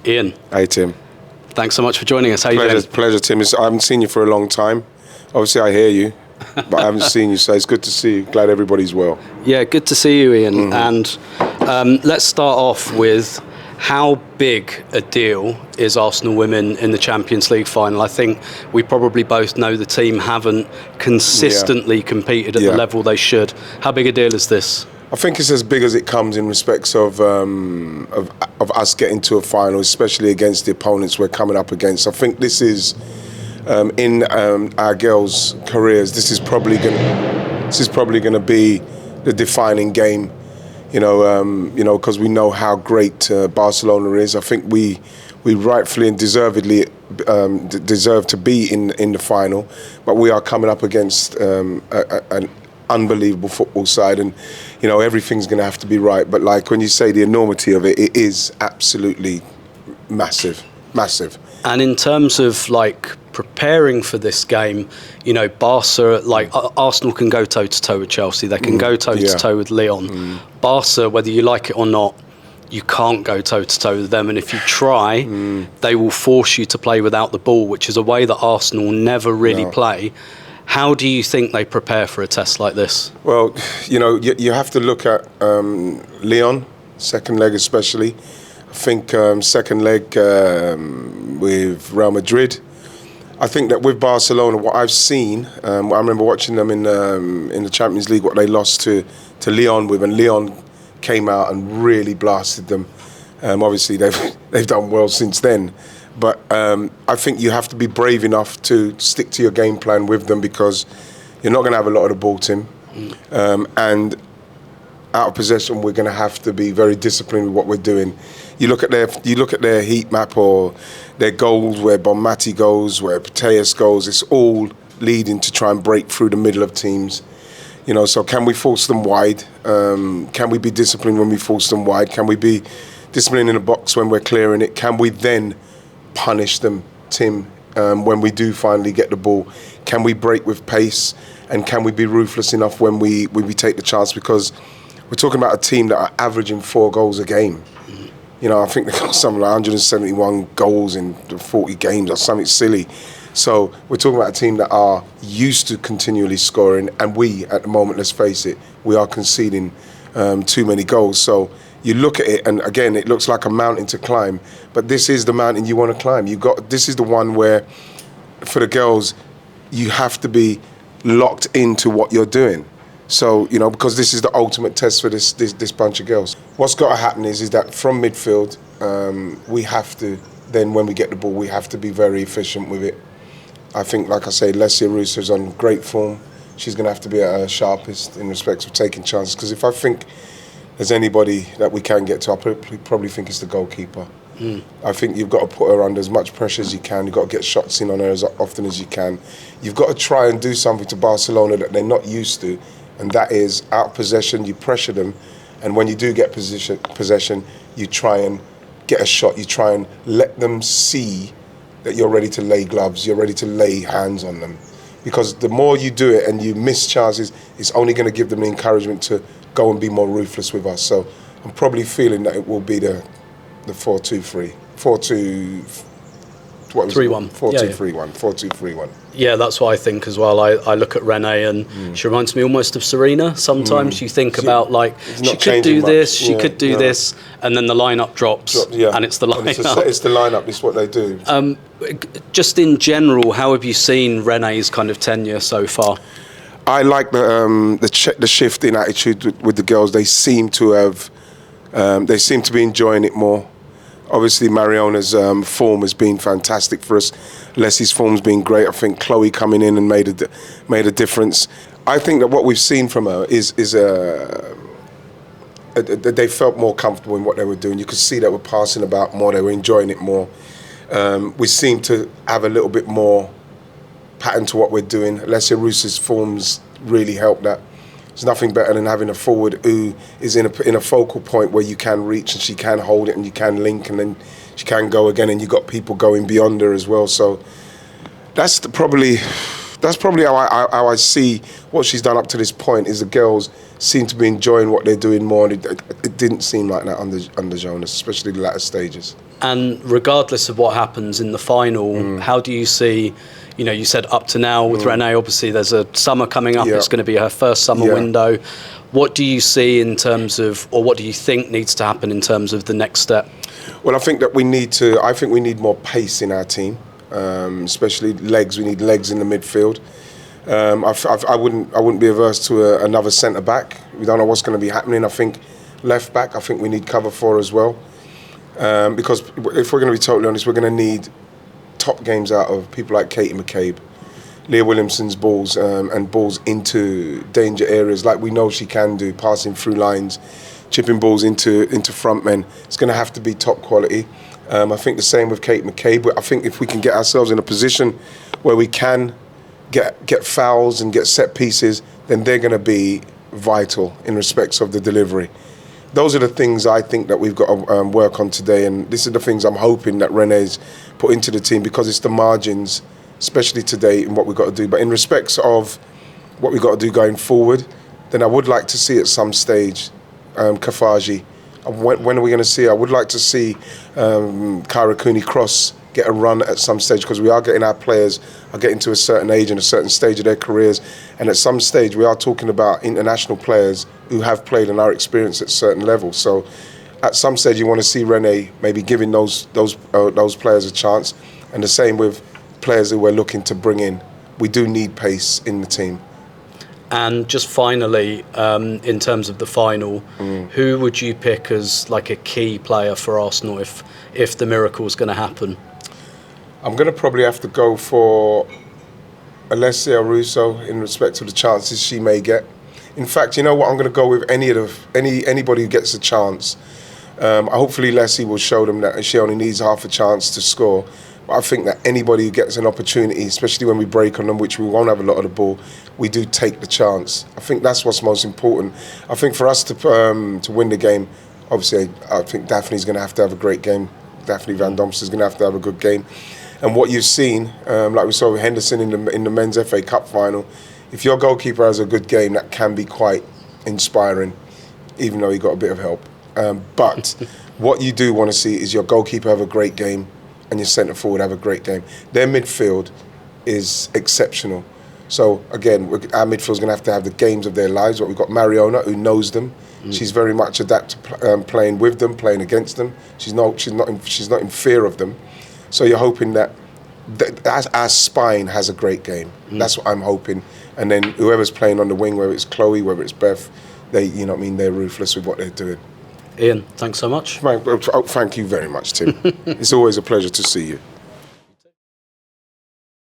Ian. Hey, Tim. Thanks so much for joining us. How are you doing? Pleasure, Tim. I haven't seen you for a long time. Obviously, I hear you, but I haven't seen you, so it's good to see you. Glad everybody's well. Yeah, good to see you, Ian. And let's start off with how big a deal is Arsenal women in the Champions League final? I think we probably both know the team haven't consistently competed at the level they should. How big a deal is this? I think it's as big as it comes in respects of us getting to a final, especially against the opponents we're coming up against. I think this is in our girls' careers. This is probably going to be the defining game. Because we know how great Barcelona is. I think we rightfully and deservedly deserve to be in the final, but we are coming up against an unbelievable football side, and everything's going to have to be right. But like when you say the enormity of it, it is absolutely massive. And in terms of preparing for this game, Barca, Arsenal can go toe to toe with Chelsea. They can go toe to toe with Lyon. Barca, whether you like it or not, you can't go toe to toe with them. And if you try, they will force you to play without the ball, which is a way that Arsenal never really play. How do you think they prepare for a test like this? Well, you have to look at Lyon, second leg especially. I think second leg with Real Madrid. I think that with Barcelona, what I've seen, I remember watching them in the Champions League, what they lost to Lyon with, and Lyon came out and really blasted them. Obviously, they've done well since then. But I think you have to be brave enough to stick to your game plan with them, because you're not going to have a lot of the ball, Tim. And out of possession, we're going to have to be very disciplined with what we're doing. You look at their heat map or their goals, where Bonmati goes, where Pateas goes. It's all leading to try and break through the middle of teams. So can we force them wide? Can we be disciplined when we force them wide? Can we be disciplined in the box when we're clearing it? Can we then punish them, Tim, when we do finally get the ball? Can we break with pace? And can we be ruthless enough when we take the chance? Because we're talking about a team that are averaging 4 goals a game. I think they've got something like 171 goals in 40 games or something silly. So we're talking about a team that are used to continually scoring, and we, at the moment, let's face it, we are conceding too many goals. So you look at it, and again, it looks like a mountain to climb, but this is the mountain you want to climb. This is the one where, for the girls, you have to be locked into what you're doing. So, because this is the ultimate test for this bunch of girls. What's got to happen is that from midfield, we have to, then when we get the ball, we have to be very efficient with it. I think, like I say, Lesia Russo's on great form. She's going to have to be at her sharpest in respects of taking chances, because if I think there's anybody that we can get to, I probably think it's the goalkeeper. I think you've got to put her under as much pressure as you can. You've got to get shots in on her as often as you can. You've got to try and do something to Barcelona that they're not used to, and that is out of possession, you pressure them, and when you do get possession, you try and get a shot. You try and let them see that you're ready to lay gloves, you're ready to lay hands on them. Because the more you do it and you miss chances, it's only going to give them the encouragement to go and be more ruthless with us. So I'm probably feeling that it will be the 4-2-3. 3-1. 4-2-3-1. 4-2-3-1. Yeah, that's what I think as well. I look at Renee and she reminds me almost of Serena. Sometimes you think about she could do this, she could do this, and then the lineup drops, and it's the lineup. It's the lineup. It's what they do. Just in general, how have you seen Renee's kind of tenure so far? I like the shift in attitude with the girls. They seem to be enjoying it more. Obviously, Mariona's form has been fantastic for us. Leslie's form's been great. I think Chloe coming in and made a difference. I think that what we've seen from her is they felt more comfortable in what they were doing. You could see that we're passing about more. They were enjoying it more. We seem to have a little bit more pattern to what we're doing. Lesia Russo's forms really helped that. There's nothing better than having a forward who is in a focal point where you can reach and she can hold it and you can link and then she can go again, and you've got people going beyond her as well. So that's probably how I see what she's done up to this point. Is the girls seem to be enjoying what they're doing more. It didn't seem like that under Jonas, especially the latter stages. And regardless of what happens in the final, how do you see, you know, you said up to now with Renee, obviously there's a summer coming up, it's going to be her first summer window. What do you see in terms of, or what do you think needs to happen in terms of the next step? Well, I think that we need more pace in our team, especially legs. We need legs in the midfield. I wouldn't be averse to another centre back. We don't know what's going to be happening. I think left back, I think we need cover for as well. Because if we're going to be totally honest, we're going to need top games out of people like Katie McCabe, Leah Williamson's balls, and balls into danger areas like we know she can do, passing through lines, chipping balls into front men. It's going to have to be top quality. I think the same with Kate McCabe. I think if we can get ourselves in a position where we can get fouls and get set pieces, then they're going to be vital in respects of the delivery. Those are the things I think that we've got to work on today, and this is the things I'm hoping that Renee's put into the team, because it's the margins, especially today, in what we've got to do. But in respects of what we've got to do going forward, then I would like to see at some stage Kafaji. When are we going to see? I would like to see Kyra Cooney-Cross get a run at some stage, because we are getting our players are getting to a certain age and a certain stage of their careers, and at some stage we are talking about international players who have played and are experienced at certain levels. So at some stage you want to see Renee maybe giving those players a chance, and the same with players who we're looking to bring in. We do need pace in the team. And just finally, in terms of the final, who would you pick as like a key player for Arsenal if the miracle is going to happen? I'm going to probably have to go for Alessia Russo in respect to the chances she may get. In fact, you know what? I'm going to go with anybody who gets a chance. Hopefully Leslie will show them that she only needs half a chance to score. But I think that anybody who gets an opportunity, especially when we break on them, which we won't have a lot of the ball, we do take the chance. I think that's what's most important. I think for us to win the game, obviously I think Daphne's going to have a great game. Daphne Van Domster's going to have a good game. And what you've seen, like we saw with Henderson in the men's FA Cup final, if your goalkeeper has a good game, that can be quite inspiring, even though he got a bit of help. But what you do want to see is your goalkeeper have a great game and your centre forward have a great game. Their midfield is exceptional. So again, our midfield's going to have the games of their lives. But we've got Mariona, who knows them. She's very much adept to playing with them, playing against them. She's not in fear of them. So you're hoping that our spine has a great game. That's what I'm hoping. And then whoever's playing on the wing, whether it's Chloe, whether it's Beth, they're ruthless with what they're doing. Ian, thanks so much. Thank you very much, Tim. It's always a pleasure to see you.